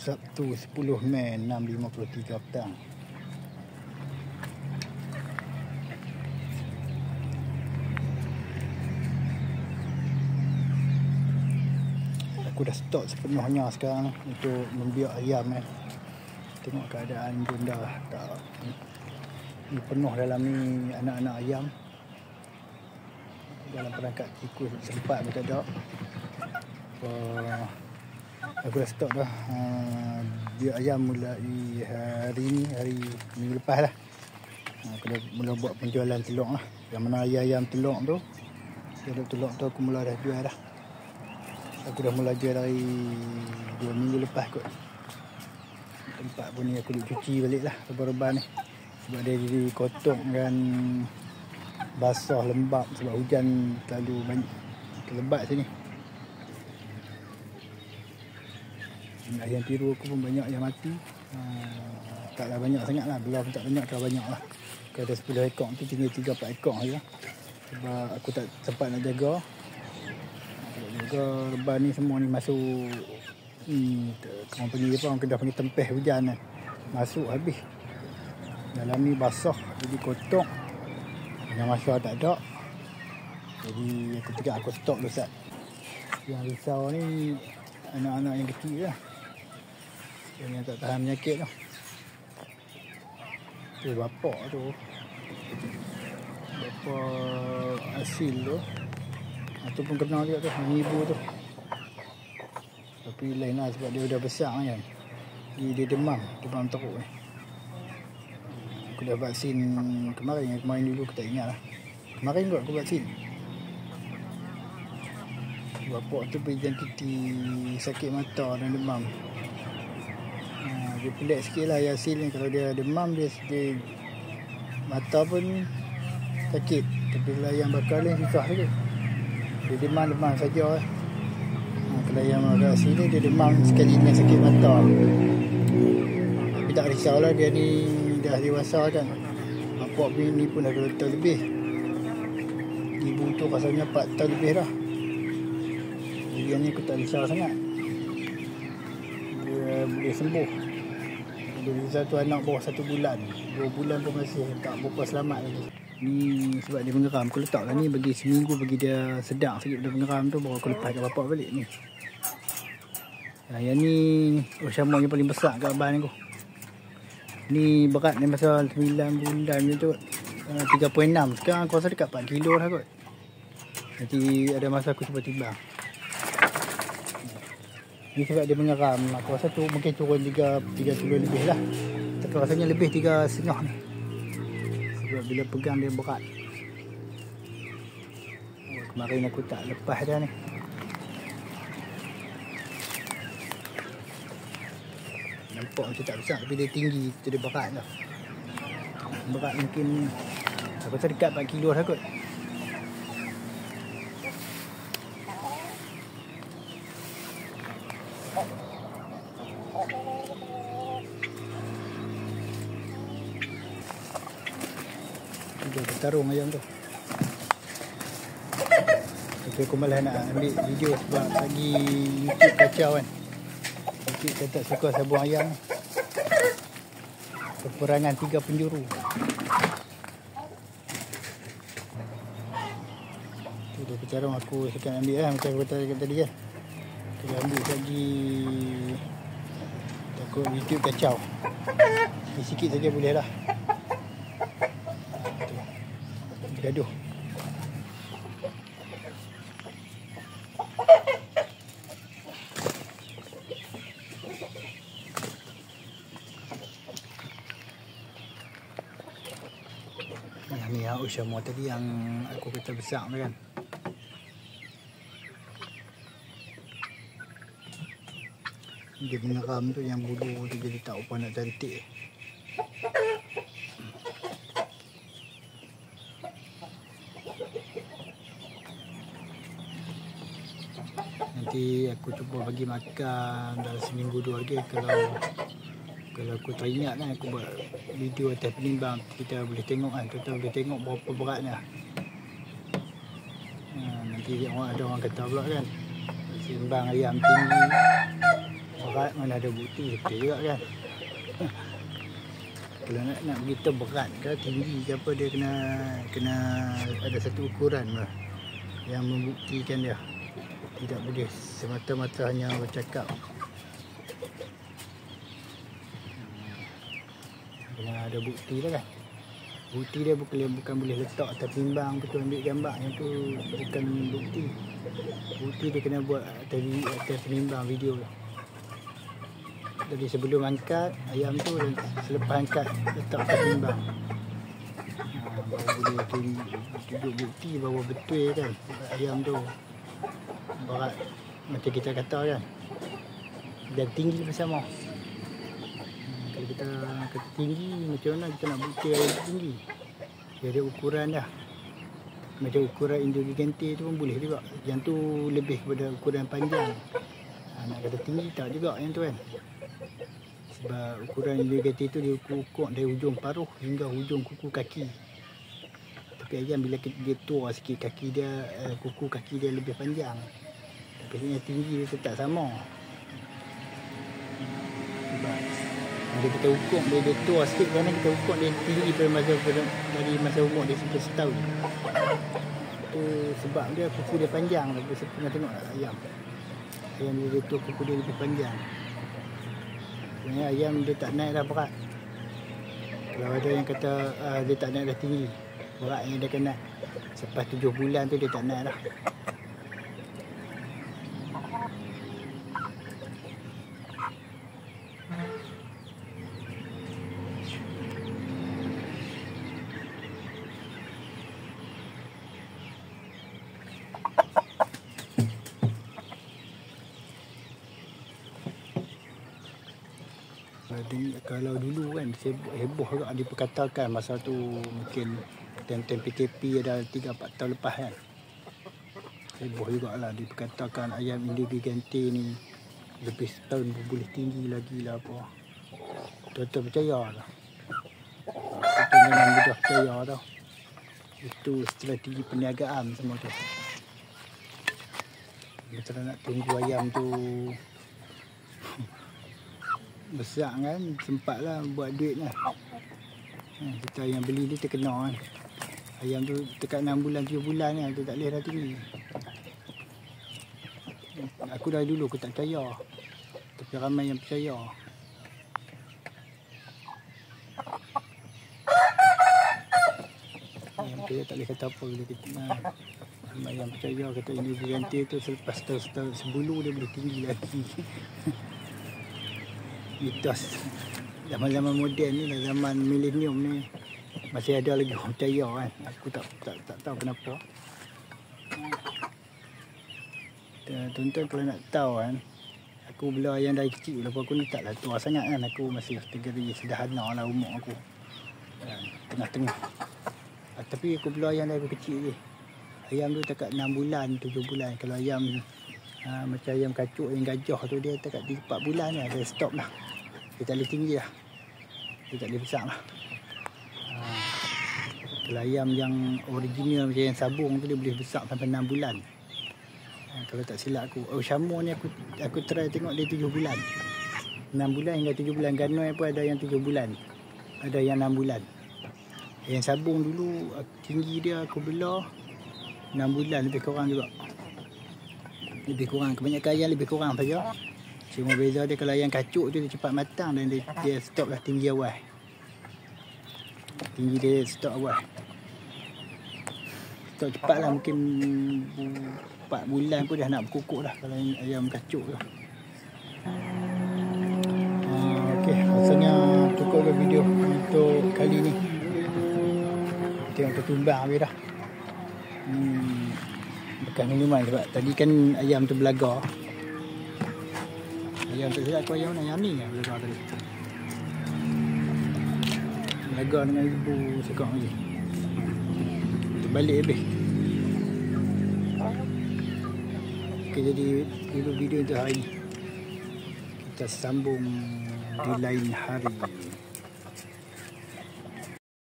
Sabtu 10 Mei 6.53 petang. Aku dah stok sepenuhnya sekarang untuk membiak ayam Tengok keadaan pun dah tak ni penuh dalam ni anak-anak ayam. Dalam perangkat tikus sempat pun tak ada. Aku dah stok dah biak ayam mulai hari ni, hari minggu lepas lah. Aku dah mula buat penjualan telur lah. Yang mana ayam telur tu, telur tu aku mula dah jual dah. Aku dah mula jual dari 2 minggu lepas kot. Tempat pun ni aku duk cuci balik lah reban-reban ni. Sebab dia jadi kotor dan basah lembab sebab hujan terlalu banyak lebat sini. Ayam piru aku pun banyak yang mati. Taklah banyak sangat lah. Belah pun tak banyak, terlalu banyak lah. Kalau ada 10 ekor tu tinggal 3-4 ekor je lah. Sebab aku tak sempat nak jaga. Reban ni semua ni masuk orang panggil apa, orang Kedah panggil tempeh hujan kan. Masuk habis. Dalam ni basah jadi kotor. Yang masa tak ada. Jadi aku fikir aku stok dulu Ustaz. Yang risau ni anak-anak yang kecil lah. Yang tak tahan penyakit tu. Tu bapak tu. Bapak asil tu. Itu pun kena juga tu, ibu tu. Tapi lain lah sebab dia dah besar kan. Jadi dia demam teruk ni. Aku dah vaksin kemarin dulu aku tak ingat lah. Kemarin kot aku vaksin. Bapak tu berjangkiti sakit mata dan demam. Dia pelik sikit lah Yasin ni. Kalau dia demam dia mata pun sakit. Tapi kalau yang bakal ni susah lagi. Dia demam saja. Kalau yang agak sini dia demam sekali dengan sakit mata. Tapi tak risaulah, dia ni dah dewasa kan. Bapak ni pun dah 2 tahun lebih. Ibu tu rasanya 4 tahun lebih dah. Dia ni aku tak risau sangat. Dia boleh sembuh. Dia satu anak bawah 1 bulan. 2 bulan pun masih tak berapa selamat lagi. Ni sebab dia mengeram. Aku letaklah ni bagi seminggu bagi dia sedar sikit dia mengeram tu. Baru aku lepaskan bapak balik ni. Yang ni Osama yang paling besar kat abang aku. Ni berat ni masa 9 bulan je tu 3.6. Sekarang aku rasa dekat 4 kilo lah kot. Nanti ada masa aku cuba timbang. Ni sebab dia mengeram. Aku rasa tu mungkin turun 3 kilo lebih lah. Tapi rasanya lebih 3,5 ni. Sebab bila pegang dia berat. Kemarin aku tak lepas dah ni. Nampak macam tak besar tapi dia tinggi. Itu dia berat lah. Berat mungkin aku rasa dekat 4 kilo lah kot. Dia bertarung ayam tu. Tapi aku malah nak ambil video sebab lagi YouTube kacau kan. YouTube saya tak suka sabung ayam. Peperangan 3 penjuru. Tu dia bertarung, aku sekarang ambil lah macam aku kata tadi kan. Kita ambil lagi. Takut YouTube kacau. Ni sikit saja boleh lah. Gaduh. Ni Osama tadi yang aku kata besar tu kan. Dia mengeram tu yang bulu tu jadi tak apa nak cantik. Nanti aku cuba bagi makan dalam seminggu 2 hari. Kalau aku tak ingat kan, aku buat video atas penimbang. Kita boleh tengok kan, kita boleh tengok berapa beratnya. Nanti ada orang kata pula kan, sembang ayam tinggi berat mana ada bukti betul juga kan. Kalau nak begitu berat ke tinggi ke apa, dia kena ada satu ukuran lah yang membuktikan dia. Tidak boleh semata-mata hanya bercakap. Kena ada bukti lah kan. Bukti dia bukan boleh letak atas timbang betul ambil gambar, yang tu bukan bukti. Bukti dia kena buat atas timbang video lah. Jadi sebelum angkat ayam tu dan selepas angkat letak atas timbang, baru boleh tunjuk bukti bahawa betul kan ayam tu berat macam kita kata kan, dan tinggi bersama. Kalau kita kata tinggi, macam mana kita nak bukti ayam tinggi? Dia ada ukuran dah. Macam ukuran Indo Gigante tu pun boleh juga. Yang tu lebih kepada ukuran panjang. Nak kata tinggi tak juga yang tu kan. Sebab ukuran Indo Gigante tu dia ukur dari ujung paruh hingga ujung kuku kaki. Tapi ayam bila dia tua sikit, kaki dia, kuku kaki dia lebih panjang. Tapi yang tinggi dia tetap sama. Sebab bila kita ukur dia tua sikit, kerana kita ukur dia tinggi dari masa umur dia sampai setahun. Itu sebab dia kuku dia panjang. Saya pernah tengok ayam. Ayam dia tua, kuku dia lebih panjang. Sebenarnya ayam dia tak naik dah berat. Kalau ada yang kata dia tak naik dah tinggi, beratnya dia kena selepas 7 bulan tu dia tak naik dah. Kalau dulu kan heboh juga diperkatakan masa tu, mungkin time PKP ada 3-4 tahun lepas kan, heboh jugalah diperkatakan ayam Indo Gigante ni lebih setahun boleh tinggi lagi lah apa. Tuan-tuan percaya lah, itu memang mudah percaya tau. Itu strategi perniagaan semua tu. Kita nak tunggu ayam tu besar kan, sempatlah buat duit lah. Kita yang beli dia terkena kan. Ayam tu dekat 6 bulan 7 bulan kan, tu tak boleh dah tinggi. Aku dah dulu aku tak percaya, tapi ramai yang percaya. Yang percaya tak boleh kata apa bila kita ramai yang percaya kata Indo Gigante tu selepas setahun sebulu dia boleh tinggi lagi. Mitos zaman-zaman moden ni lah, zaman milenium ni masih ada lagi orang percaya kan. Aku tak tahu kenapa. Tuan-tuan kalau nak tahu kan, aku bela ayam dari kecil, walaupun aku ni taklah tua sangat kan, aku masih kategori sederhana lah umur aku, tengah-tengah. Tapi aku bela ayam dari aku kecil je. Ayam tu dekat 6 bulan 7 bulan. Kalau ayam macam ayam kacuk, yang gajah tu dia dekat 4 bulan ni dia stop lah. Dia tak boleh tinggi lah, dia tak boleh besar lah. Kalau ayam yang original macam yang sabung tu, dia boleh besar sampai 6 bulan. Kalau tak silap aku, Syamur ni aku try tengok dia 7 bulan, 6 bulan hingga 7 bulan. Ganoi pun ada yang 7 bulan, ada yang 6 bulan. Yang sabung dulu tinggi dia aku bela 6 bulan lebih kurang juga. Lebih kurang, kebanyakan ayam lebih kurang saja. Cuma beza dia kalau ayam kacuk tu dia cepat matang dan dia stop lah tinggi awal. Tinggi dia stop awal. Stop cepat lah, mungkin 4 bulan pun dah nak berkukuk dah kalau ayam kacuk tu. Okey, rasanya cukup ke video untuk kali ni. Tengok tertumbang habis dah. Bekas minuman sebab tadi kan ayam tu belaga. Ayam tu silap aku ayam mana? Ayam ni yang belaga tadi. Belaga dengan ibu sekak lagi. Terbalik habis. Okey, jadi video untuk hari ni. Kita sambung di lain hari.